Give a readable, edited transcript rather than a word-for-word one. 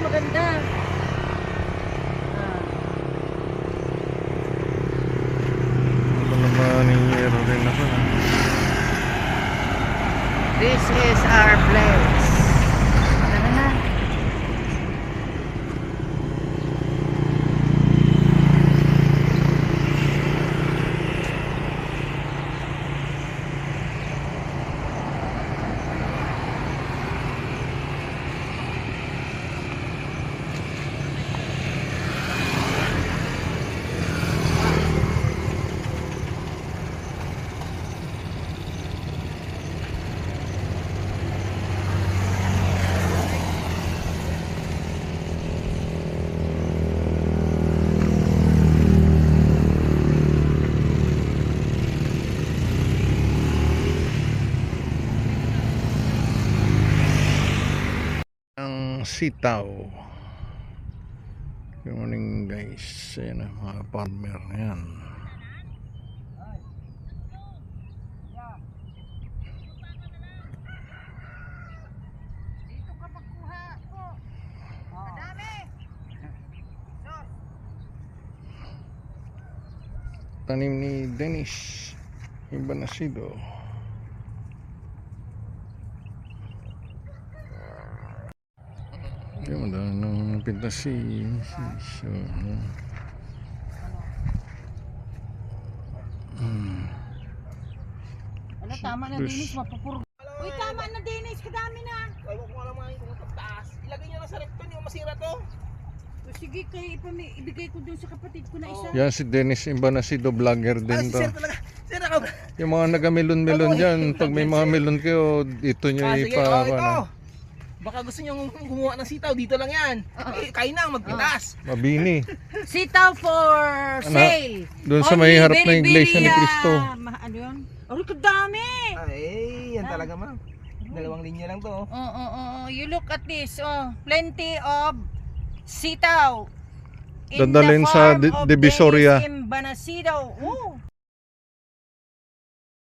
maganda. Ano naman yung yero rin ako na. This is our place. Tara na. Ang sitaw. Good morning guys. Ayan ang mga farmer na yan. Dito ka magkuha po. Madami. Tanim ni Dennis Ibanasido. Yung madami ng pintasi. So, Ano, tama na Dennis, mapupurgo. Uy, tama na Dennis, kadami na. Ewan ko nga lang mga kung taas. Ilagay nyo lang sa recto nyo, masira to. O, sige, kayo ibigay ko dun sa kapatid ko na isa. yan si Dennis Ibanasido, vlogger din Si to. sir talaga. Sir ako. Yung mga naga-melon-melon dyan, pag may mga melon kayo, ito nyo Sige, ipa... ito. Baka gusto nyo gumawa ng sitaw, dito lang yan. Kain na, magpitas. Mabini. Sitaw for sale. Doon sa may harap na iglesia ni Cristo. Ano yun? Ay, kadami. Ay, yan talaga ma'am. Dalawang linya lang to. You look at this. Oh, plenty of sitaw. In Dadalhin the sa farm of Divisoria. Dennis Ibanasido. Oh.